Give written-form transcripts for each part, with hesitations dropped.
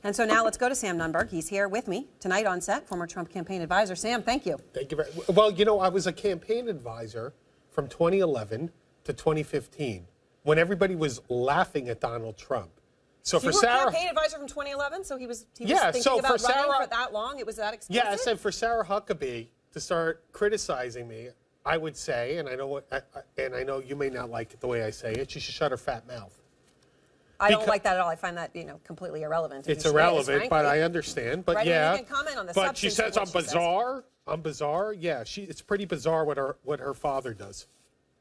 And so now let's go to Sam Nunberg. He's here with me tonight on set, former Trump campaign advisor. Sam, thank you. Thank you very much. Well, you know, I was a campaign advisor from 2011 to 2015 when everybody was laughing at Donald Trump. So for you were Sarah, a campaign advisor from 2011, so he was thinking so about for running Sarah, for that long? It was that expensive? Yeah, I said for Sarah Huckabee to start criticizing me, I would say, and I know and I know you may not like it the way I say it, she should shut her fat mouth. I don't like that at all. I find that, completely irrelevant. It's irrelevant, but I understand. But right, yeah, you can comment on the but she substance says of I'm what she bizarre. I'm bizarre. Yeah, it's pretty bizarre what her father does.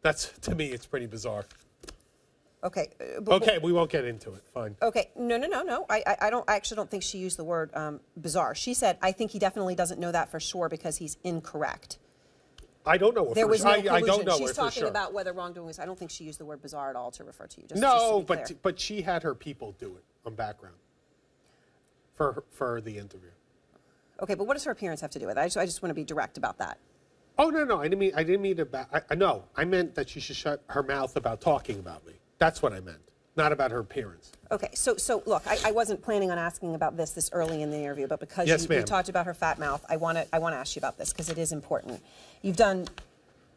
That's, to me, it's pretty bizarre. Okay. Okay, we won't get into it. Fine. Okay. No. I actually don't think she used the word bizarre. She said, I think he definitely doesn't know that for sure because he's incorrect. I don't know. There was no collusion. I don't know. She's for talking sure. about whether wrongdoing was. I don't think she used the word bizarre at all to refer to you. No, just to but she had her people do it on background for the interview. Okay, but what does her appearance have to do with it? I just want to be direct about that. Oh no, I didn't mean about. No, I meant that she should shut her mouth about talking about me. That's what I meant, not about her appearance. Okay, so look, I wasn't planning on asking about this early in the interview, but because you talked about her fat mouth, I want to ask you about this because it is important. You've done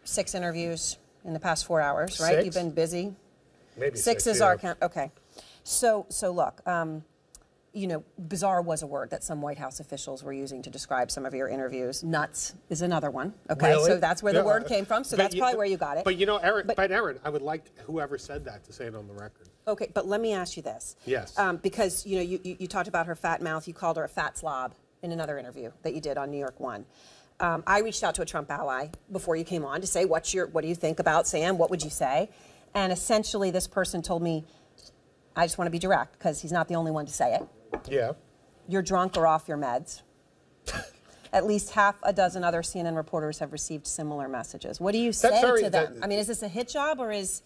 6 interviews in the past 4 hours, right? 6? You've been busy. Maybe 6 is our count. Okay, so look, bizarre was a word that some White House officials were using to describe some of your interviews. Nuts is another one. Okay, really? So that's where the word came from. So that's probably where you got it. But Erin, I would like whoever said that to say it on the record. Okay, but let me ask you this. Yes. Because you talked about her fat mouth. You called her a fat slob in another interview that you did on New York One. I reached out to a Trump ally before you came on to say what do you think about Sam? What would you say? And essentially, this person told me, I just want to be direct because he's not the only one to say it. Yeah. You're drunk or off your meds. At least half a dozen other CNN reporters have received similar messages. What do you say to them? I mean, is this a hit job or is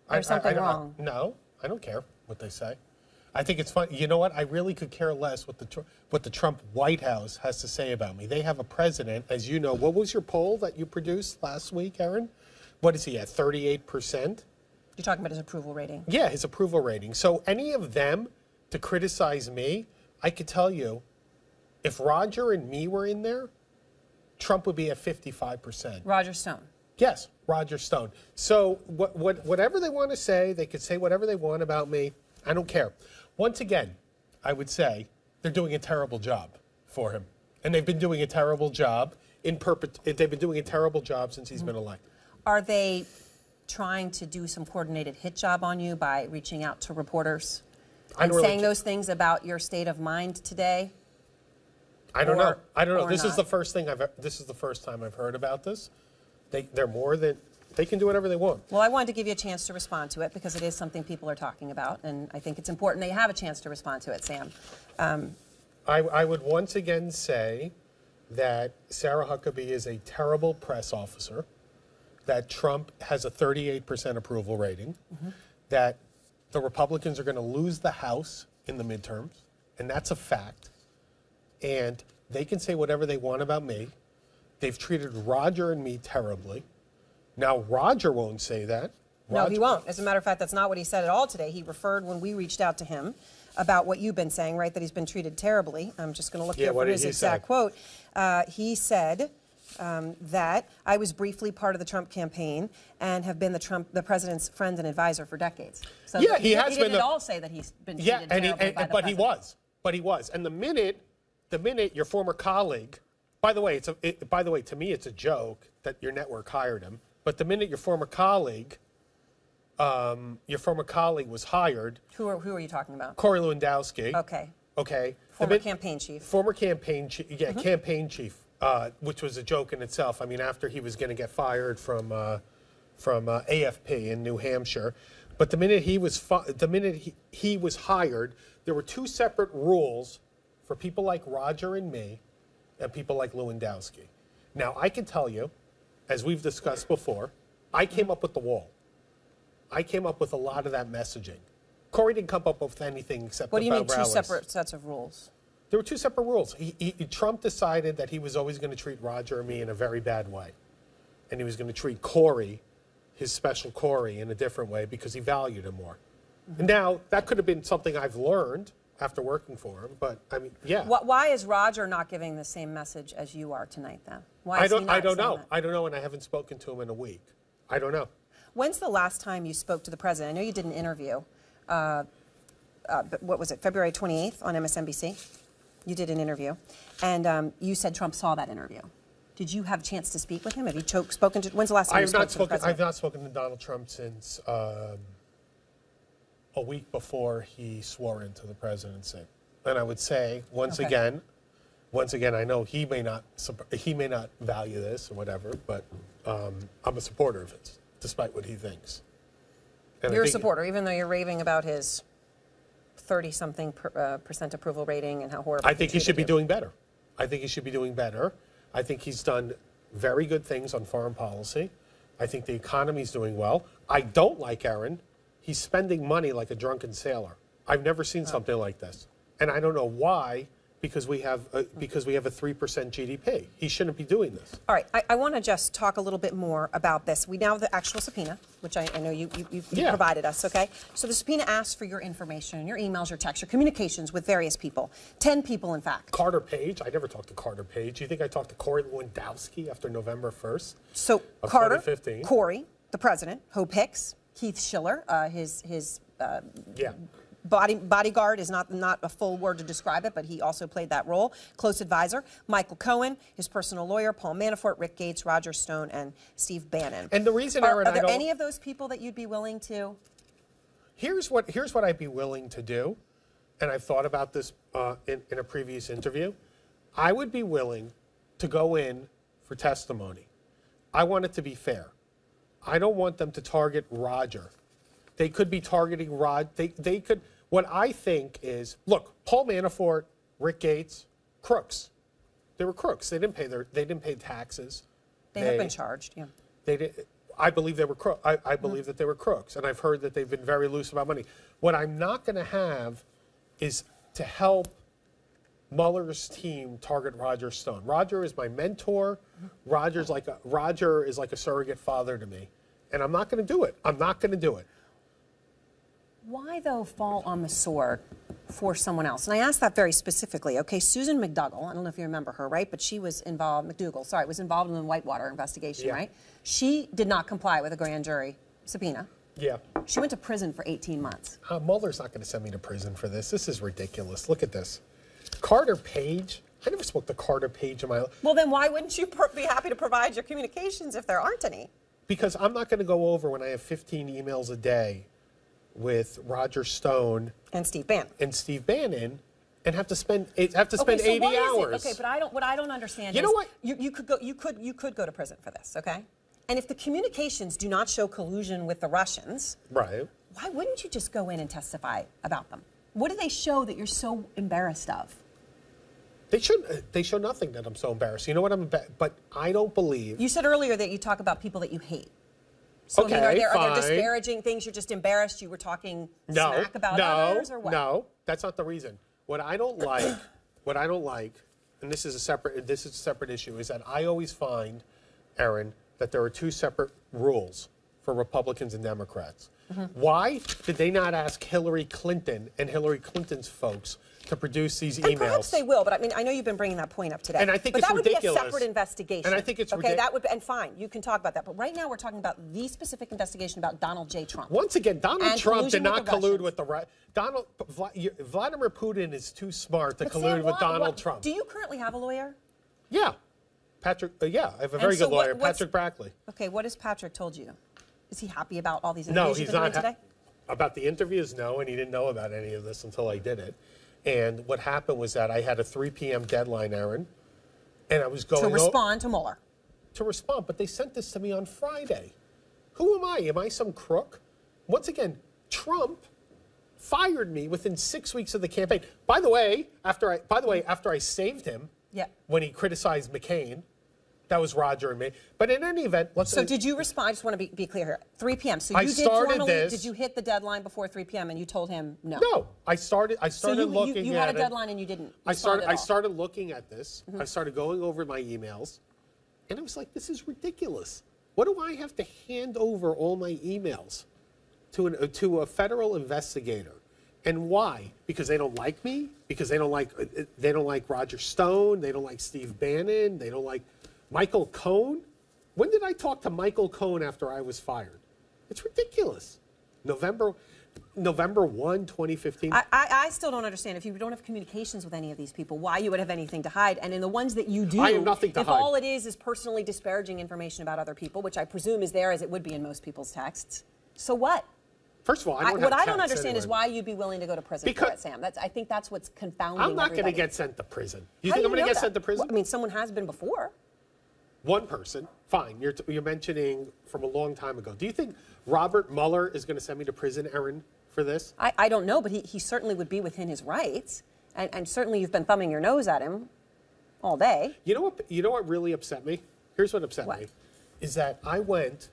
there something wrong? No, I don't care what they say. I think it's fun. You know what? I really could care less what the Trump White House has to say about me. They have a president, as you know. What was your poll that you produced last week, Erin? What is he at, 38%? You're talking about his approval rating. Yeah, his approval rating. So any of them to criticize me, I could tell you, if Roger and me were in there, Trump would be at 55%. Roger Stone. Yes, Roger Stone. So whatever they want to say, they could say whatever they want about me. I don't care. Once again, I would say they're doing a terrible job for him. And they've been doing a terrible job they've been doing a terrible job since he's been elected. Are they trying to do some coordinated hit job on you by reaching out to reporters and saying those things about your state of mind today? I don't know. This not? is the first thing this is the first time I've heard about this. They're more than they can do whatever they want. Well, I wanted to give you a chance to respond to it because it is something people are talking about, and I think it's important that you have a chance to respond to it, Sam. I would once again say that Sarah Huckabee is a terrible press officer, that Trump has a 38% approval rating, that the Republicans are going to lose the House in the midterms, and that's a fact. And they can say whatever they want about me. They've treated Roger and me terribly. Now, Roger won't say that. No, he won't. As a matter of fact, that's not what he said at all today. He referred when we reached out to him about what you've been saying, right, that he's been treated terribly. I'm just going to look here for his exact quote. He said that I was briefly part of the Trump campaign and have been the president's friend and advisor for decades. So yeah, he didn't at all say that he's been treated terribly by the but president. He was. And the minute your former colleague, by the way, to me it's a joke that your network hired him. But the minute your former colleague was hired. Who are you talking about? Corey Lewandowski. Okay. Former campaign chief. Former campaign chief. Yeah, campaign chief, which was a joke in itself. I mean, after he was going to get fired from AFP in New Hampshire, but the minute he was hired, there were 2 separate rules for people like Roger and me, and people like Lewandowski. Now, I can tell you, as we've discussed before, I came up with the wall. I came up with a lot of that messaging. Corey didn't come up with anything except What do you mean rallies. 2 separate sets of rules? There were 2 separate rules. Trump decided that he was always going to treat Roger and me in a very bad way. And he was going to treat Corey, his special Corey, in a different way because he valued him more. And now, that could have been something I've learned after working for him. But I mean, yeah. Why is Roger not giving the same message as you are tonight, then? Why is he not I don't saying know. that? I don't know, and I haven't spoken to him in a week. I don't know. When's the last time you spoke to the president? I know you did an interview. But what was it? February 28th on MSNBC. You did an interview, and you said Trump saw that interview. Did you have a chance to speak with him? Have you spoken to? When's the last time you spoke to the president? I've not spoken to Donald Trump since a week before he swore into the presidency. And I would say once again, I know he may not value this or whatever, but I'm a supporter of it, despite what he thinks. And You're a supporter, even though you're raving about his 30-something percent approval rating and how horrible. I think he should be doing better. I think he should be doing better. I think he's done very good things on foreign policy. I think the economy's doing well. I don't like Erin. He's spending money like a drunken sailor. I've never seen something like this, and I don't know why. Because we have a 3% GDP. He shouldn't be doing this. All right, I want to just talk a little bit more about this. We now have the actual subpoena, which I know you provided us, okay? So the subpoena asks for your information, your emails, your texts, your communications with various people. 10 people, in fact. Carter Page. I never talked to Carter Page. You think I talked to Corey Lewandowski after November 1st? So Carter, 2015. Corey, the president, Hope Hicks, Keith Schiller, his bodyguard is not a full word to describe it, but he also played that role. Close advisor, Michael Cohen, his personal lawyer, Paul Manafort, Rick Gates, Roger Stone, and Steve Bannon. And the reason, Erin, are there any of those people that you'd be willing to? Here's what I'd be willing to do, and I've thought about this in a previous interview. I would be willing to go in for testimony. I want it to be fair. I don't want them to target Roger. They could be targeting Rod. They could. What I think is, look, Paul Manafort, Rick Gates, crooks. They were crooks. They didn't pay taxes. They have been charged. Yeah. They did. I believe they were I believe that they were crooks, and I've heard that they've been very loose about money. What I'm not going to have is to help Mueller's team target Roger Stone. Roger is my mentor. Roger is like a surrogate father to me, and I'm not going to do it. I'm not going to do it. Why, though, fall on the sword for someone else? And I asked that very specifically. Okay, Susan McDougal, I don't know if you remember her, right? But she was involved, was involved in the Whitewater investigation, right? She did not comply with a grand jury subpoena. Yeah. She went to prison for 18 months. Mueller's not going to send me to prison for this. This is ridiculous. Look at this. Carter Page. I never spoke to Carter Page in my life. Well, then why wouldn't you be happy to provide your communications if there aren't any? Because I'm not going to go over when I have 15 emails a day with Roger Stone and Steve Bannon, and have to spend 80 hours. Okay, but what I don't understand is, know what? You could go to prison for this, okay? And if the communications do not show collusion with the Russians, right? Why wouldn't you just go in and testify about them? What do they show that you're so embarrassed of? They show nothing that I'm so embarrassed. You know what but I don't believe. You said earlier that you talk about people that you hate. So okay, are there disparaging things? You're just embarrassed. You were talking smack about others, or what? No, that's not the reason. What I don't like, and this is a separate issue, is that I always find, Erin, that there are two separate rules for Republicans and Democrats. Mm-hmm. Why did they not ask Hillary Clinton and Hillary Clinton's folks to produce these emails? And perhaps they will, but I mean, I know you've been bringing that point up today. And I think it's ridiculous. But that would be a separate investigation. And I think it's ridiculous. Okay, that would, and fine, you can talk about that. But right now, we're talking about the specific investigation about Donald J. Trump. Once again, Donald Trump did not collude with the Vladimir Putin is too smart to collude with Donald Trump. Do you currently have a lawyer? Yeah, Patrick. Yeah, I have a very good lawyer, Patrick Brackley. Okay, what has Patrick told you? Is he happy about all these interviews you've been doing today? About the interviews, no, and he didn't know about any of this until I did it. And what happened was that I had a 3 p.m. deadline, Erin, and I was going to respond to Mueller. To respond, but they sent this to me on Friday. Who am I? Am I some crook? Once again, Trump fired me within 6 weeks of the campaign. By the way, after I saved him, when he criticized McCain. That was Roger and me. But in any event, So did you respond? I just want to be clear here. 3 p.m. So did you hit the deadline before 3 p.m. and you told him no? No. I started looking at it. You had a deadline and you didn't I started looking at this. Mm-hmm. I started going over my emails. And I was like, this is ridiculous. What do I have to hand over all my emails to a federal investigator? And why? Because they don't like me? Because they don't like Roger Stone? They don't like Steve Bannon? They don't like Michael Cohen? When did I talk to Michael Cohen after I was fired? It's ridiculous. November 1, 2015. I still don't understand. If you don't have communications with any of these people, why you would have anything to hide. And in the ones that you do, I have nothing to if hide. all it is personally disparaging information about other people, which I presume is there as it would be in most people's texts, so what? First of all, what I don't understand is why you'd be willing to go to prison for it, Sam. I think that's what's confounding I'm not going to get sent to prison. You How think do I'm going to get that? sent to prison? Well, I mean, someone has been before. One person, fine. You're mentioning from a long time ago. Do you think Robert Mueller is going to send me to prison, Erin, for this? I don't know, but he certainly would be within his rights. And certainly you've been thumbing your nose at him all day. You know what really upset me? Here's what upset me. Is that I went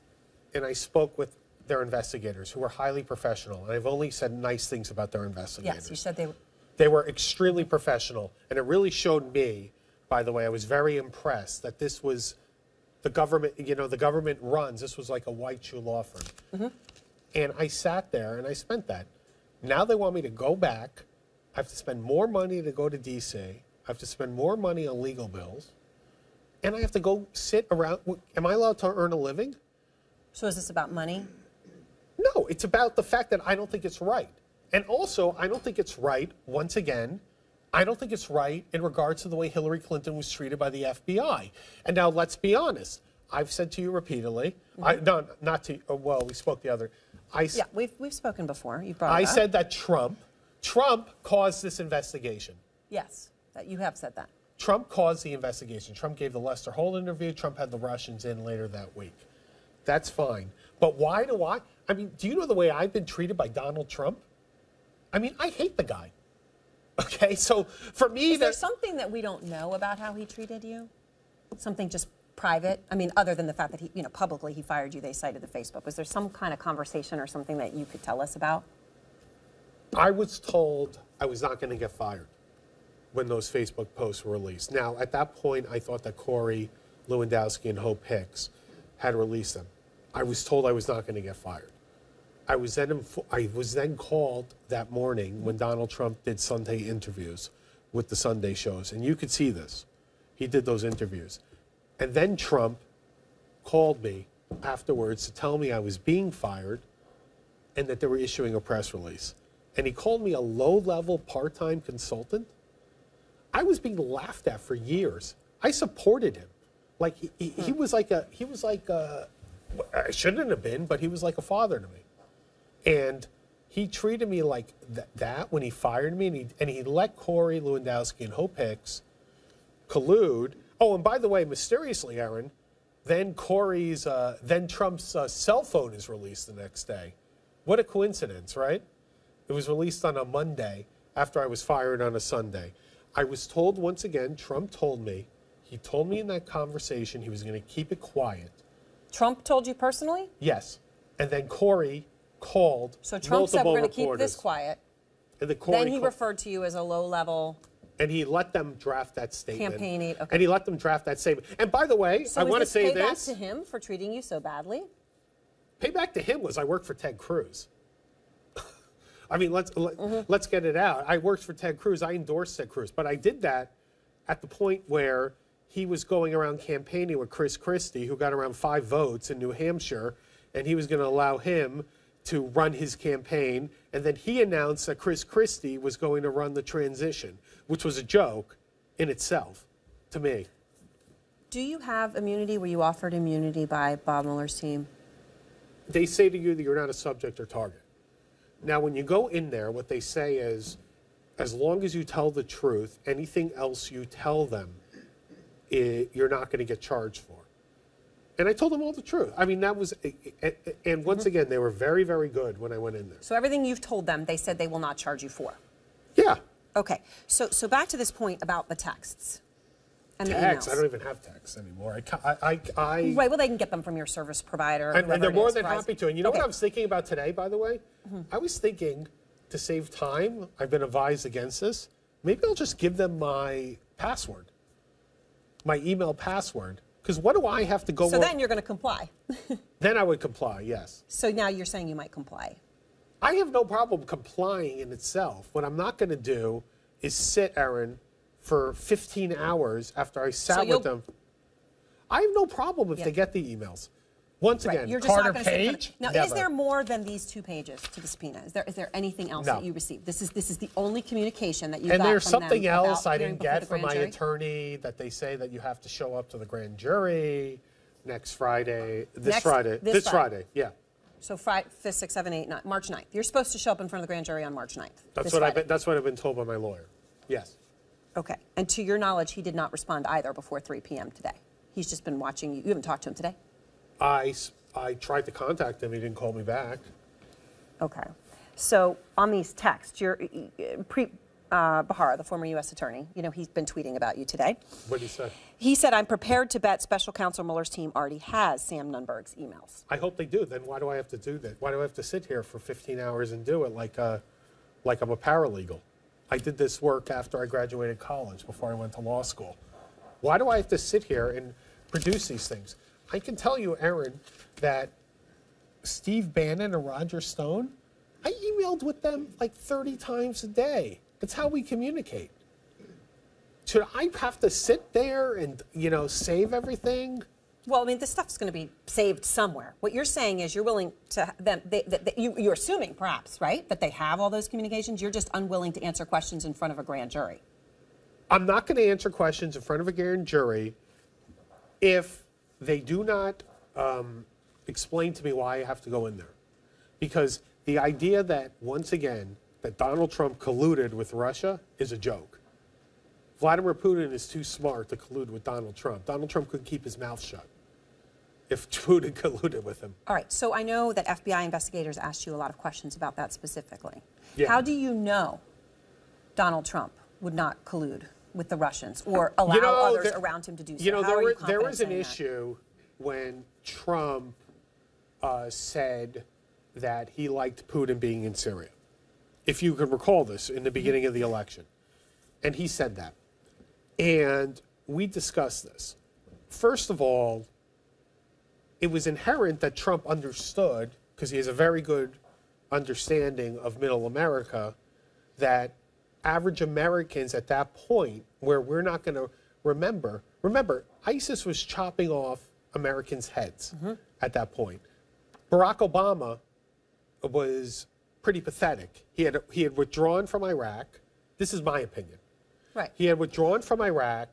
and I spoke with their investigators, who were highly professional, and I've only said nice things about their investigators. Yes, you said they were. They were extremely professional, and it really showed me, by the way, I was very impressed that this was the government, the government runs, this was like a white shoe law firm. Mm-hmm. And I sat there and I spent that. Now they want me to go back. I have to spend more money to go to D.C. I have to spend more money on legal bills. And I have to go sit around. Am I allowed to earn a living? So is this about money? No, it's about the fact that I don't think it's right. And also, I don't think it's right, once again, I don't think it's right in regards to the way Hillary Clinton was treated by the FBI. And now let's be honest. I've said to you repeatedly, not to, well, we spoke the other. Yeah, we've spoken before. You brought it I up. said that Trump caused this investigation. Yes, that you have said that. Trump caused the investigation. Trump gave the Lester Holt interview. Trump had the Russians in later that week. That's fine. But why do I mean, do you know the way I've been treated by Donald Trump? I mean, I hate the guy. Okay, so for me... Is there something that we don't know about how he treated you? Something just private? I mean, other than the fact that he, publicly he fired you, they cited the Facebook. Was there some kind of conversation or something that you could tell us about? I was told I was not going to get fired when those Facebook posts were released. Now, at that point, I thought that Corey Lewandowski and Hope Hicks had released them. I was told I was not going to get fired. I was then called that morning when Donald Trump did Sunday interviews with the Sunday shows, and you could see this. He did those interviews. And then Trump called me afterwards to tell me I was being fired and that they were issuing a press release. And he called me a low-level part-time consultant. I was being laughed at for years. I supported him. Like he was like I shouldn't have been, but he was like a father to me. And he treated me like that when he fired me, and he let Corey Lewandowski and Hope Hicks collude. Oh, and by the way, mysteriously, Erin, then Trump's cell phone is released the next day. What a coincidence, right? It was released on a Monday after I was fired on a Sunday. I was told once again, Trump told me, he told me in that conversation he was going to keep it quiet. Trump told you personally? Yes. And then Corey called So Trump said, we're going to keep reporters. this quiet. And then he referred to you as a low-level... And he let them draft that statement. Campaign aide, okay. And he let them draft that statement. And by the way, so I want to say payback this. to him for treating you so badly? Payback to him was I worked for Ted Cruz. I mean, let's get it out. I worked for Ted Cruz. I endorsed Ted Cruz. But I did that at the point where he was going around campaigning with Chris Christie, who got around 5 votes in New Hampshire, and he was going to allow him to run his campaign. And then he announced that Chris Christie was going to run the transition, which was a joke in itself to me. Do you have immunity? Were you offered immunity by Bob Mueller's team? They say to you that you're not a subject or target. Now, when you go in there, what they say is, as long as you tell the truth, anything else you tell them, you're not going to get charged for. And I told them all the truth. I mean, that was, and once again, they were very, very good when I went in there. So everything you've told them, they said they will not charge you for? Yeah. Okay. So back to this point about the texts and the Texts? emails. I don't even have texts anymore. Right, well, they can get them from your service provider. And they're more than right? happy to. And you know what I was thinking about today, by the way? I was thinking, to save time, I've been advised against this, maybe I'll just give them my password, my email password. Because what do I have to go So then you're going to comply. Then I would comply, yes. So now you're saying you might comply. I have no problem complying in itself. What I'm not going to do is sit, Erin, for 15 hours after I sat with them. I have no problem if they get the emails. Once again, You're just Carter not gonna Page. Now, never. is there more than these 2 pages to the subpoena? Is there anything else that you received? This is the only communication that you got from them. And there's something else I hearing didn't before get the from grand my jury? attorney that they say that you have to show up to the grand jury next Friday. This Friday, yeah. So 5th, 6th, 7th, 8th, 9th, March 9th. You're supposed to show up in front of the grand jury on March 9th. That's what I've been told by my lawyer. Yes. Okay. And to your knowledge, he did not respond either before 3 p.m. today. He's just been watching you. You haven't talked to him today? I tried to contact him. He didn't call me back. Okay. So on these texts, Bahar, the former U.S. attorney, he's been tweeting about you today. What did he say? He said, I'm prepared to bet Special Counsel Mueller's team already has Sam Nunberg's emails. I hope they do. Then why do I have to do that? Why do I have to sit here for 15 hours and do it like I'm a paralegal? I did this work after I graduated college, before I went to law school. Why do I have to sit here and produce these things? I can tell you, Erin, that Steve Bannon and Roger Stone, I emailed with them like 30 times a day. That's how we communicate. Should I have to sit there and, save everything? Well, I mean, this stuff's going to be saved somewhere. What you're saying is you're willing to them. You're assuming, perhaps, right, that they have all those communications. You're just unwilling to answer questions in front of a grand jury. I'm not going to answer questions in front of a grand jury if they do not explain to me why I have to go in there. Because the idea that, once again, that Donald Trump colluded with Russia is a joke. Vladimir Putin is too smart to collude with Donald Trump. Donald Trump could keep his mouth shut if Putin colluded with him. All right, so I know that FBI investigators asked you a lot of questions about that specifically. Yeah. How do you know Donald Trump would not collude with the Russians or allow others around him to do so? There was an issue when Trump said that he liked Putin being in Syria. If you can recall this, in the beginning of the election. And he said that. And we discussed this. First of all, it was inherent that Trump understood, because he has a very good understanding of Middle America, that average Americans at that point, where we're not going to remember, ISIS was chopping off Americans' heads at that point. Barack Obama was pretty pathetic. He had withdrawn from Iraq. This is my opinion. Right. He had withdrawn from Iraq,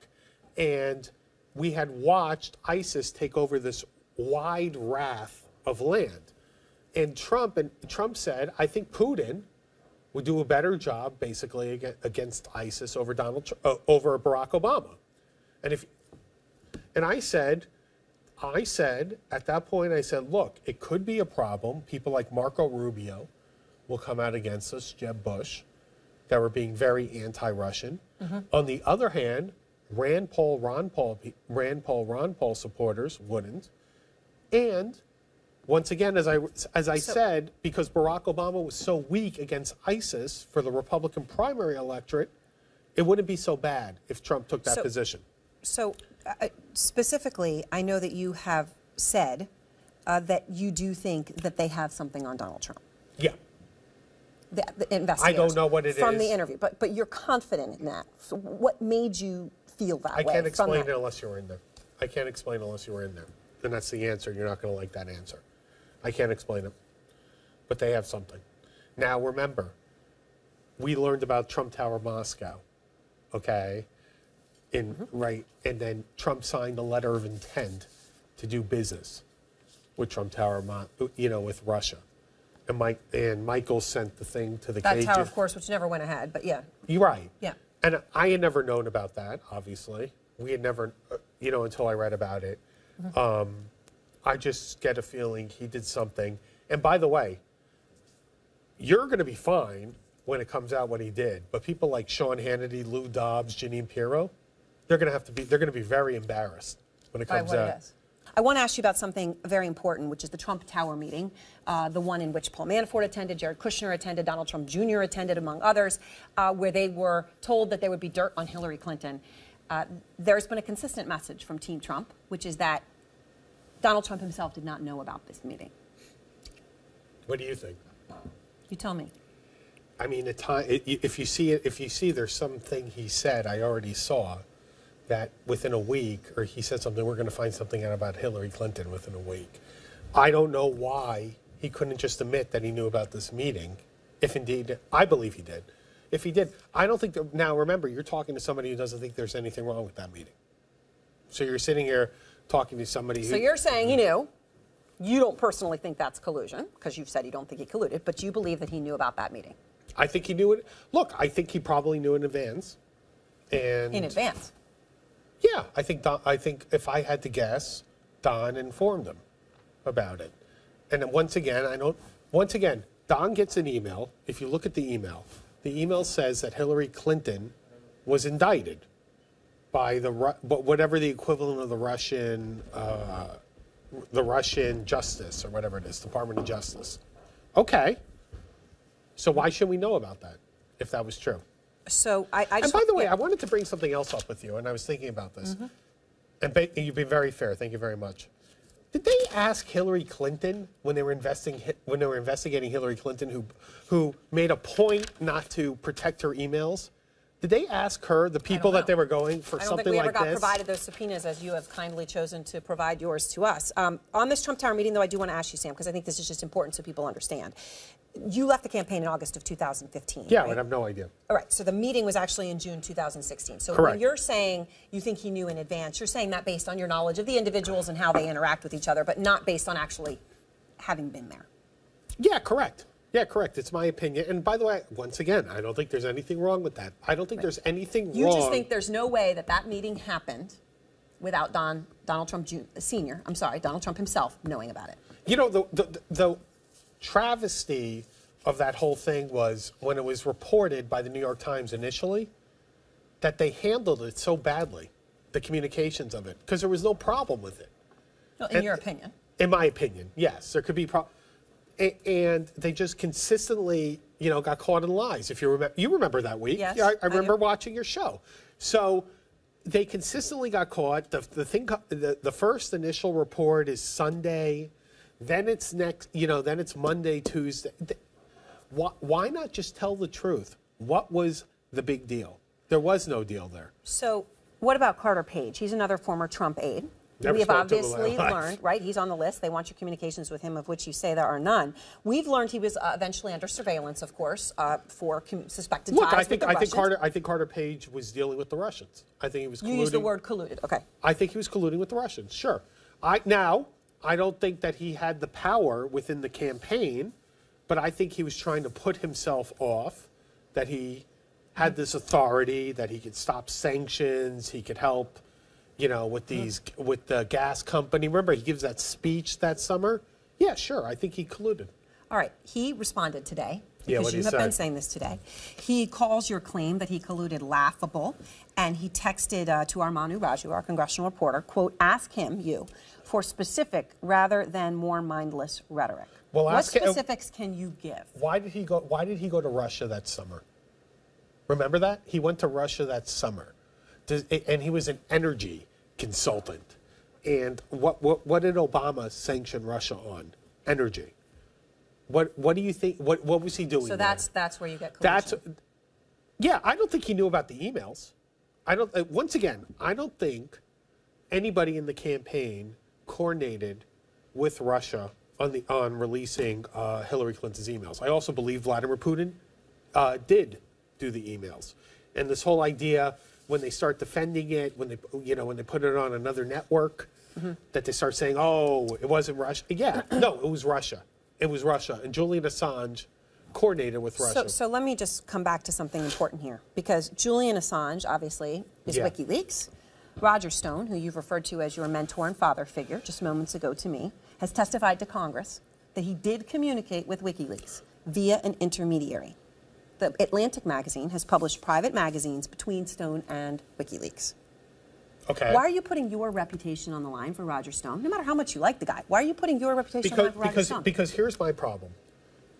and we had watched ISIS take over this wide raft of land. And Trump said, I think Putin would do a better job, basically, against ISIS over over Barack Obama. And I said at that point, look, it could be a problem. People like Marco Rubio will come out against us, Jeb Bush, that were being very anti-Russian. On the other hand, Rand Paul, Ron Paul supporters wouldn't. And once again, as I said, because Barack Obama was so weak against ISIS for the Republican primary electorate, it wouldn't be so bad if Trump took that position. So specifically, I know that you have said that you do think that they have something on Donald Trump. Yeah. The investigators. I don't know what it is. From the interview, but you're confident in that. So what made you feel that way? I can't explain it unless you were in there. I can't explain unless you were in there. And that's the answer. You're not going to like that answer. I can't explain it. But they have something. Now, remember, we learned about Trump Tower Moscow, okay? Right, and then Trump signed a letter of intent to do business with Trump Tower, with Russia. And Michael sent the thing to the that KGB. tower, of course, which never went ahead, but yeah. You're right. Yeah. And I had never known about that, obviously. We had never, until I read about it. I just get a feeling he did something. And by the way, you're going to be fine when it comes out what he did. But people like Sean Hannity, Lou Dobbs, Jeanine Pirro, they're going to be very embarrassed when it comes out. I want to ask you about something very important, which is the Trump Tower meeting, the one in which Paul Manafort attended, Jared Kushner attended, Donald Trump Jr. attended, among others, where they were told that there would be dirt on Hillary Clinton. There's been a consistent message from Team Trump, which is that Donald Trump himself did not know about this meeting. What do you think? You tell me. I mean, if you see there's something he said I already saw that within a week, or he said something, we're going to find something out about Hillary Clinton within a week. I don't know why he couldn't just admit that he knew about this meeting, if indeed, I believe he did. If he did, I don't think that, now remember, you're talking to somebody who doesn't think there's anything wrong with that meeting. So you're sitting here talking to somebody who... So you're saying he knew. You don't personally think that's collusion, because you've said you don't think he colluded, but you believe that he knew about that meeting. I think he knew it. Look, I think he probably knew in advance. And in advance? Yeah, I think if I had to guess, Don informed him about it. And then once again, Don gets an email. If you look at the email says that Hillary Clinton was indicted by whatever the equivalent of the Russian justice, or whatever it is, Department of Justice. Okay. So why should we know about that, if that was true? So I just... And by the way, I wanted to bring something else up with you, and I was thinking about this. Mm-hmm. And you've been very fair. Thank you very much. Did they ask Hillary Clinton when they were investigating Hillary Clinton, who made a point not to protect her emails? Did they ask her, the people that they were going for something like this? I don't think we ever got provided those subpoenas, as you have kindly chosen to provide yours to us. On this Trump Tower meeting, though, I do want to ask you, Sam, because I think this is just important so people understand. You left the campaign in August of 2015. Yeah, right? I have no idea. All right, so the meeting was actually in June 2016. So Correct. When you're saying you think he knew in advance, you're saying that based on your knowledge of the individuals and how they interact with each other, but not based on actually having been there. Yeah, correct. Yeah, correct. It's my opinion. And by the way, once again, I don't think there's anything wrong with that. I don't think there's anything wrong. You just think there's no way that meeting happened without Donald Trump Donald Trump himself knowing about it. You know, the travesty of that whole thing was when it was reported by the New York Times initially that they handled it so badly, the communications of it, because there was no problem with it. Well, in your opinion. In my opinion, yes. There could be problems. And they just consistently, got caught in lies. If you remember that week. Yes, I remember watching your show. So they consistently got caught. The first initial report is Sunday. Then it's then it's Monday, Tuesday. Why not just tell the truth? What was the big deal? There was no deal there. So what about Carter Page? He's another former Trump aide. We have obviously learned, right? He's on the list. They want your communications with him, of which you say there are none. We've learned he was eventually under surveillance, of course, for suspected ties with the Russians. I think Carter Page was dealing with the Russians. I think he was colluding. You used the word colluded. Okay. I think he was colluding with the Russians. Sure. I don't think that he had the power within the campaign, but I think he was trying to put himself off, that he had this authority, that he could stop sanctions, he could help. With the gas company. Remember, he gives that speech that summer? Yeah, sure. I think he colluded. All right. He responded today. Yeah, because you have been saying this today. He calls your claim that he colluded laughable, and he texted to our Manu Raju, our congressional reporter, quote, ask him, for specific rather than more mindless rhetoric. Well, what specifics can you give? Why did he go to Russia that summer? Remember that? He went to Russia that summer. And he was an energy consultant. And what did Obama sanction Russia on? Energy. What do you think? What was he doing? So that's where you get collusion. Yeah, I don't think he knew about the emails. Once again, I don't think anybody in the campaign coordinated with Russia on releasing Hillary Clinton's emails. I also believe Vladimir Putin did do the emails. And this whole idea, when they start defending it, when they put it on another network, that they start saying, "Oh, it wasn't Russia." Yeah, no, it was Russia. It was Russia, and Julian Assange coordinated with Russia. So let me just come back to something important here, because Julian Assange obviously is WikiLeaks. Roger Stone, who you've referred to as your mentor and father figure just moments ago to me, has testified to Congress that he did communicate with WikiLeaks via an intermediary. The Atlantic magazine has published private magazines between Stone and WikiLeaks. Okay. Why are you putting your reputation on the line for Roger Stone? No matter how much you like the guy, why are you putting your reputation on the line for Roger Stone? Because here's my problem,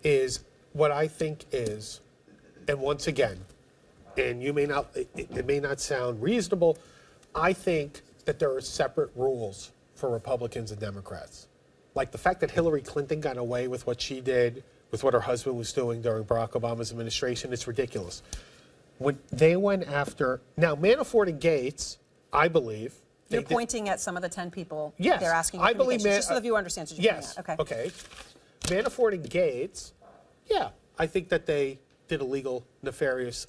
is what I think is, and once again, and it may not sound reasonable, I think that there are separate rules for Republicans and Democrats. Like the fact that Hillary Clinton got away with what she did with what her husband was doing during Barack Obama's administration. It's ridiculous. When they went after, now Manafort and Gates, I believe. You're pointing at some of the 10 people Yes, they're asking I believe just so the viewer understands what you're yes, pointing at. Okay. Manafort and Gates, yeah, I think that they did illegal, nefarious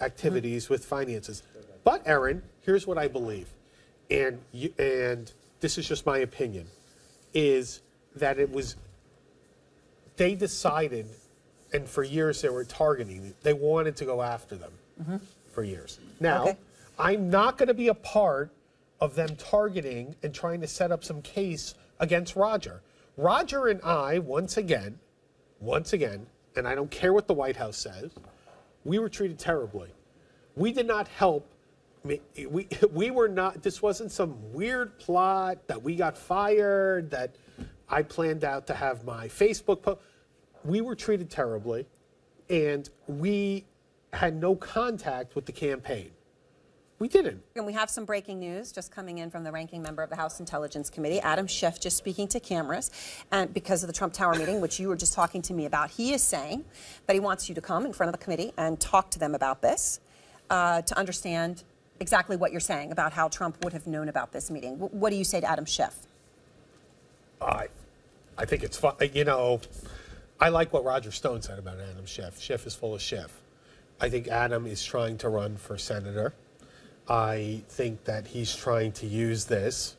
activities with finances. But, Erin, here's what I believe, and this is just my opinion, is that they decided, and for years they were targeting, they wanted to go after them for years. Now, I'm not going to be a part of them targeting and trying to set up some case against Roger. Roger and I, once again, and I don't care what the White House says, we were treated terribly. We did not help. We were not, this wasn't some weird plot that we got fired, that I planned out to have my Facebook post. We were treated terribly, and we had no contact with the campaign. We didn't. And we have some breaking news just coming in from the ranking member of the House Intelligence Committee, Adam Schiff, just speaking to cameras, and because of the Trump Tower meeting, which you were just talking to me about. He is saying that he wants you to come in front of the committee and talk to them about this, to understand exactly what you're saying about how Trump would have known about this meeting. What do you say to Adam Schiff? I think it's fun. You know, I like what Roger Stone said about Adam Schiff. Schiff is full of Schiff. I think Adam is trying to run for senator. I think that he's trying to use this.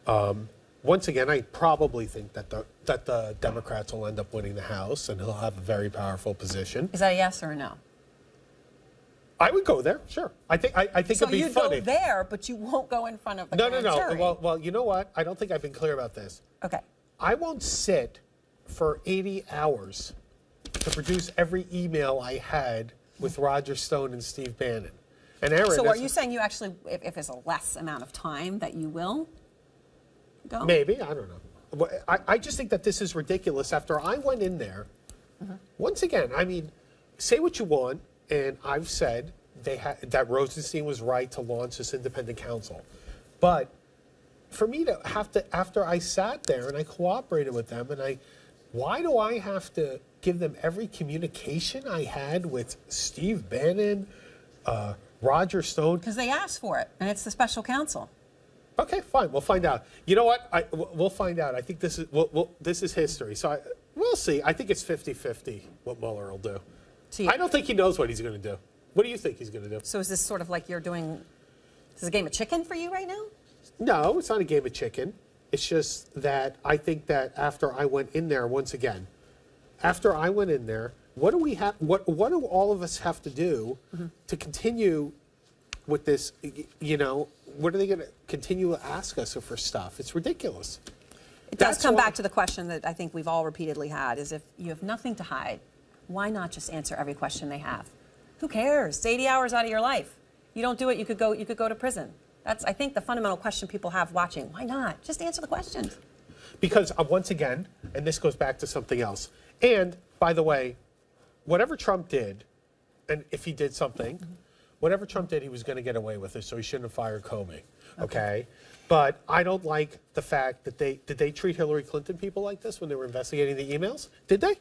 Once again, I probably think that the Democrats will end up winning the House, and he'll have a very powerful position. Is that a yes or a no? I would go there, sure. I think it'd be funny. So you'd go there, but you won't go in front of the grand jury. Well, you know what? I don't think I've been clear about this. Okay. I won't sit for 80 hours to produce every email I had with Roger Stone and Steve Bannon. And Erin, so are you saying you actually, if it's a less amount of time, that you will go? Maybe, I don't know. I just think that this is ridiculous. After I went in there, once again, I mean, say what you want, and I've said that Rosenstein was right to launch this independent counsel. But for me to have to, after I sat there and I cooperated with them, and why do I have to give them every communication I had with Steve Bannon, Roger Stone? Because they asked for it, and it's the special counsel. Okay, fine. We'll find out. You know what? We'll find out. I think this is history. So we'll see. I think it's 50-50 what Mueller will do. So I don't think he knows what he's going to do. What do you think he's going to do? So is this sort of like you're doing, is this a game of chicken for you right now? No, it's not a game of chicken. It's just that I think that after I went in there, once again, after I went in there, what do we have? What do all of us have to do to continue with this? You know, what are they going to continue to ask us for stuff? It's ridiculous. It does come back to the question that I think we've all repeatedly had: is if you have nothing to hide, why not just answer every question they have? Who cares? It's 80 hours out of your life. You don't do it, you could go to prison. That's, I think, the fundamental question people have watching. Why not? Just answer the questions. Because once again, and this goes back to something else. And by the way, whatever Trump did, and if he did something, whatever Trump did, he was going to get away with it, so he shouldn't have fired Comey. Okay? But I don't like the fact that did they treat Hillary Clinton people like this when they were investigating the emails? Did they?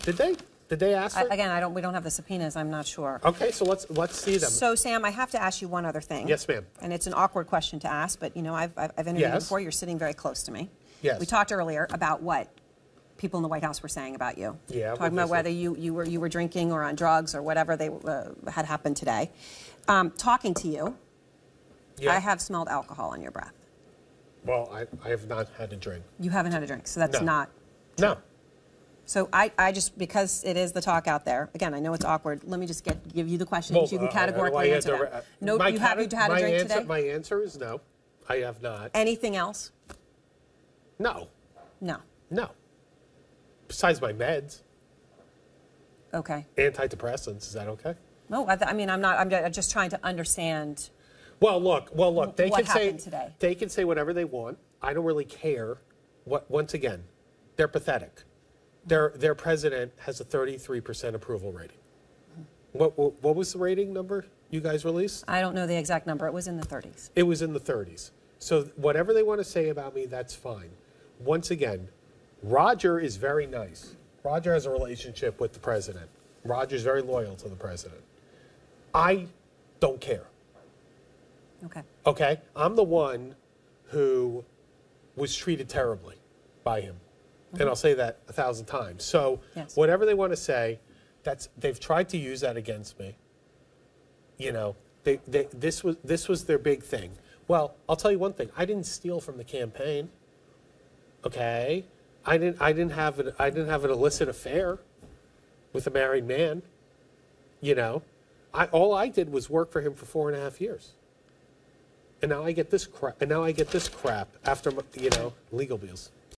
Did they? Did they ask her? Again, we don't have the subpoenas. I'm not sure. Okay, so let's see them. So, Sam, I have to ask you one other thing. Yes, ma'am. And it's an awkward question to ask, but, you know, I've interviewed you before. You're sitting very close to me. Yes. We talked earlier about what people in the White House were saying about you. Yeah. Talking about whether you were drinking or on drugs or whatever they had happened today. Talking to you, I have smelled alcohol on your breath. Well, I have not had a drink. You haven't had a drink, so that's not true. No. So I just, because it is the talk out there, again, I know it's awkward, let me just give you the questions. You can categorically answer them. No, you haven't had a drink today? My answer is no. I have not. Anything else? No. No. No. Besides my meds. Okay. Antidepressants, is that okay? No, I mean, I'm just trying to understand. Well, look. They what can say happened today. They can say whatever they want. I don't really care. Once again, they're pathetic. Their president has a 33% approval rating. What was the rating number you guys released? I don't know the exact number. It was in the 30s. It was in the 30s. So whatever they want to say about me, that's fine. Once again, Roger is very nice. Roger has a relationship with the president. Roger's very loyal to the president. I don't care. Okay. Okay? I'm the one who was treated terribly by him. And I'll say that 1,000 times. So Yes. whatever they want to say, they've tried to use that against me. You know, this was their big thing. Well, I'll tell you one thing. I didn't steal from the campaign. Okay? I didn't have an illicit affair with a married man. You know? All I did was work for him for 4.5 years. And now I get this crap. And now I get this crap after, legal bills.